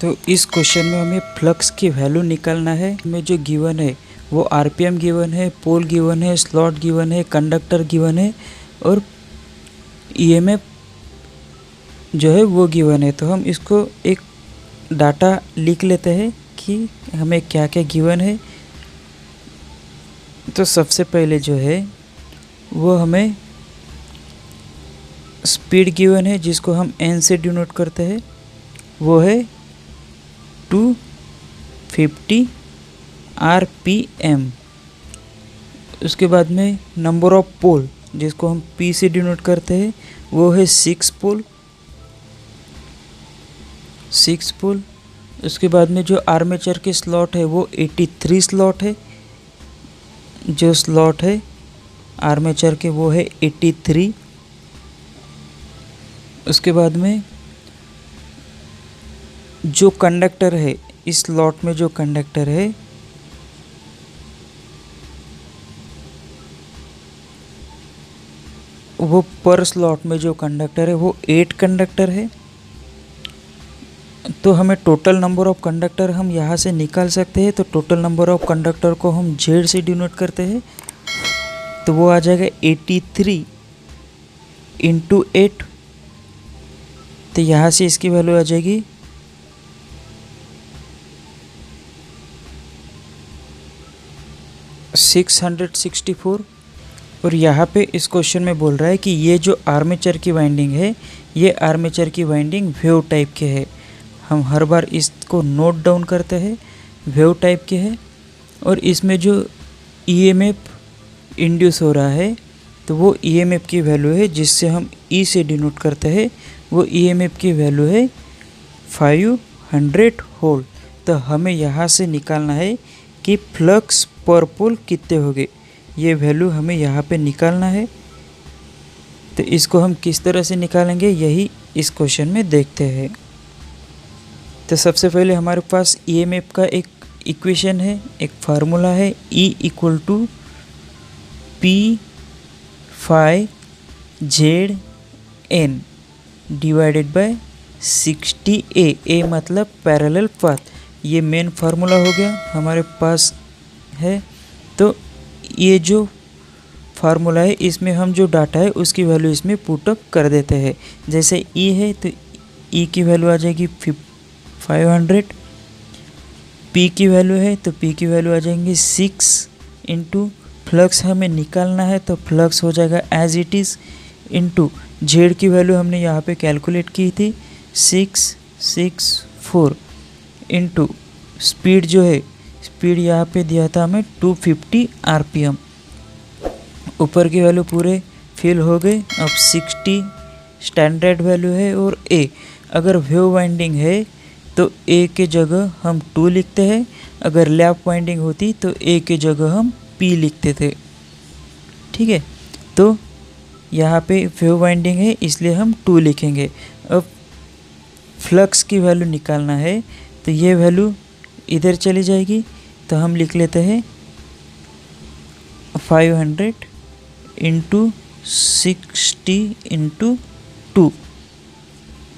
तो इस क्वेश्चन में हमें फ्लक्स की वैल्यू निकालना है। हमें जो गिवन है वो आरपीएम गिवन है, पोल गिवन है, स्लॉट गिवन है, कंडक्टर गिवन है और ईएमएफ जो है वो गिवन है। तो हम इसको एक डाटा लिख लेते हैं कि हमें क्या क्या गिवन है। तो सबसे पहले जो है वो हमें स्पीड गिवन है, जिसको हम एन से डिनोट करते हैं, वो है 250 आरपीएम। उसके बाद में नंबर ऑफ पोल, जिसको हम पी से डिनोट करते हैं, वो है 6 पोल। उसके बाद में जो आर्मेचर के स्लॉट है वो 83 स्लॉट है। जो स्लॉट है आर्मेचर के वो है 83। उसके बाद में जो कंडक्टर है, इस स्लॉट में जो कंडक्टर है वो पर स्लॉट में जो कंडक्टर है वो 8 कंडक्टर है। तो हमें टोटल नंबर ऑफ कंडक्टर हम यहाँ से निकाल सकते हैं। तो टोटल नंबर ऑफ कंडक्टर को हम जेड से डिनोट करते हैं, तो वो आ जाएगा 83 इंटू 8। तो यहाँ से इसकी वैल्यू आ जाएगी 664। और यहाँ पे इस क्वेश्चन में बोल रहा है कि ये जो आर्मेचर की वाइंडिंग है, ये आर्मेचर की वाइंडिंग वेव टाइप के है। हम हर बार इसको नोट डाउन करते हैं, वेव टाइप के है। और इसमें जो ईएमएफ इंड्यूस हो रहा है, तो वो ईएमएफ की वैल्यू है, जिससे हम ई से डिनोट करते हैं, वो ईएमएफ की वैल्यू है 500 होल्ट। तो हमें यहाँ से निकालना है कि फ्लक्स पर पोल कितने हो गए, ये वैल्यू हमें यहाँ पे निकालना है। तो इसको हम किस तरह से निकालेंगे, यही इस क्वेश्चन में देखते हैं। तो सबसे पहले हमारे पास ईएमएफ का एक इक्वेशन है, एक फार्मूला है, E equal to P phi Z N divided by 60A। A मतलब पैरेलल पाथ। ये मेन फार्मूला हो गया हमारे पास है। तो ये जो फार्मूला है, इसमें हम जो डाटा है उसकी वैल्यू इसमें पुटअप कर देते हैं। जैसे E है तो E की वैल्यू आ जाएगी 500। P की वैल्यू है तो P की वैल्यू आ जाएंगी 6 इंटू फ्लक्स हमें निकालना है, तो फ्लक्स हो जाएगा as it is into Z की वैल्यू हमने यहाँ पे कैलकुलेट की थी 664 इंटू स्पीड जो है, स्पीड यहाँ पे दिया था हमें 250 आरपीएम। ऊपर की वैल्यू पूरे फिल हो गए। अब 60 स्टैंडर्ड वैल्यू है। और ए, अगर वेव वाइंडिंग है तो ए के जगह हम 2 लिखते हैं। अगर लैप वाइंडिंग होती तो ए के जगह हम पी लिखते थे। ठीक है, तो यहाँ पे वेव वाइंडिंग है इसलिए हम 2 लिखेंगे। अब फ्लक्स की वैल्यू निकालना है, तो ये वैल्यू इधर चली जाएगी, तो हम लिख लेते हैं 500 इंटू 60 इंटू 2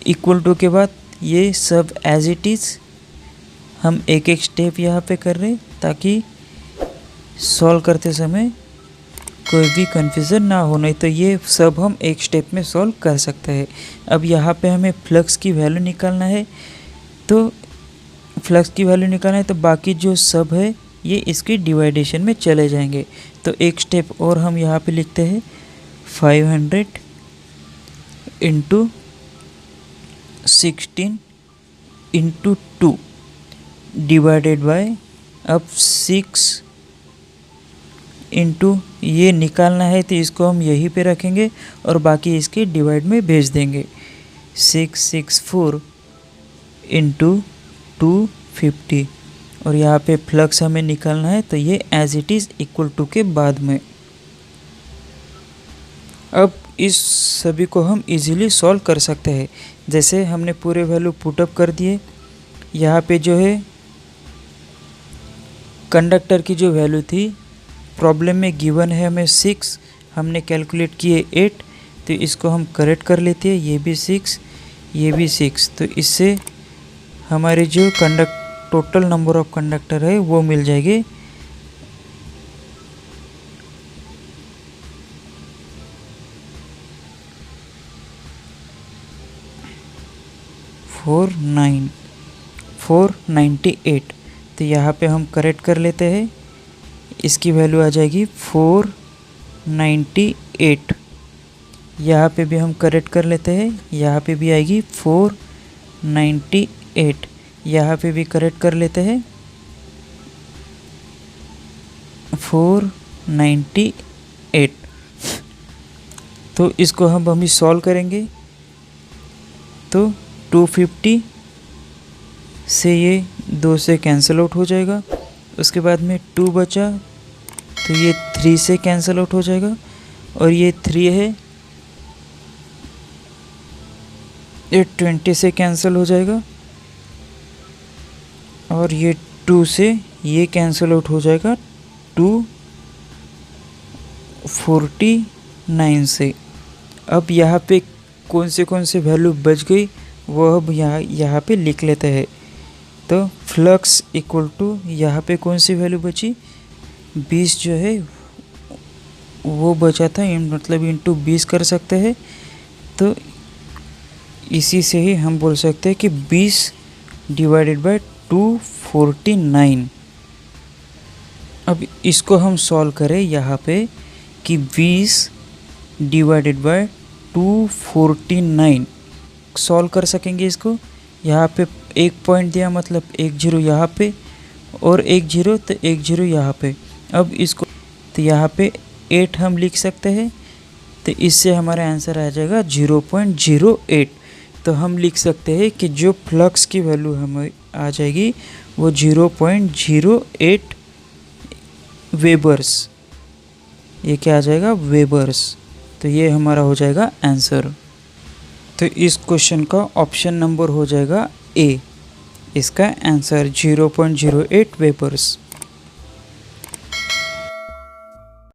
इक्वल टू के बाद ये सब एज इट इज़ हम एक एक स्टेप यहाँ पे कर रहे हैं, ताकि सॉल्व करते समय कोई भी कन्फ्यूज़न ना हो, नहीं तो ये सब हम एक स्टेप में सॉल्व कर सकते हैं। अब यहाँ पे हमें फ्लक्स की वैल्यू निकालना है, तो बाकी जो सब है ये इसकी डिवाइडेशन में चले जाएंगे। तो एक स्टेप और हम यहाँ पे लिखते हैं 500 इंटू 16 इंटू 2 डिवाइडेड बाय, अब 6 इंटू ये निकालना है तो इसको हम यहीं पे रखेंगे और बाकी इसके डिवाइड में भेज देंगे। 664 इंटू 250 और यहाँ पे फ्लक्स हमें निकालना है, तो ये as it is equal to के बाद में। अब इस सभी को हम इजीली सॉल्व कर सकते हैं। जैसे हमने पूरे वैल्यू पुटअप कर दिए। यहाँ पे जो है कंडक्टर की जो वैल्यू थी प्रॉब्लम में गिवन है हमें 6, हमने कैलकुलेट किए 8, तो इसको हम करेक्ट कर लेते हैं। ये भी 6, ये भी 6, तो इससे हमारे जो टोटल नंबर ऑफ कंडक्टर है वो मिल जाएगी। फोर 498। तो यहाँ पे हम करेक्ट कर लेते हैं, इसकी वैल्यू आ जाएगी 498। यहाँ पे भी हम करेक्ट कर लेते हैं, यहाँ पे भी आएगी 498। यहाँ पे भी करेक्ट कर लेते हैं 498। तो इसको हम अभी सॉल्व करेंगे। तो 250 से ये 2 से कैंसिल आउट हो जाएगा। उसके बाद में 2 बचा, तो ये 3 से कैंसिल आउट हो जाएगा। और ये 3 है, ये 20 से कैंसिल हो जाएगा। और ये 2 से ये कैंसिल आउट हो जाएगा 249 से। अब यहाँ पे कौन से वैल्यू बच गई वो अब यहाँ पे लिख लेते हैं। तो फ्लक्स इक्वल टू यहाँ पे कौन सी वैल्यू बची, 20 जो है वो बचा था, मतलब इंटू 20 कर सकते हैं। तो इसी से ही हम बोल सकते हैं कि 20 डिवाइडेड बाय 249। अब इसको हम सॉल्व करें यहाँ पे कि 20 डिवाइडेड बाय 249 सॉल्व कर सकेंगे इसको। यहाँ पे एक पॉइंट दिया, मतलब 1 0 यहाँ पे और 1 0, तो 1 0 यहाँ पे। अब इसको तो यहाँ पे 8 हम लिख सकते हैं, तो इससे हमारा आंसर आ जाएगा 0.08। तो हम लिख सकते हैं कि जो फ्लक्स की वैल्यू हमें आ जाएगी वो 0.08 वेबर्स। ये क्या आ जाएगा, वेबर्स। तो ये हमारा हो जाएगा आंसर। तो इस क्वेश्चन का ऑप्शन नंबर हो जाएगा ए, इसका आंसर 0.08 वेबर्स।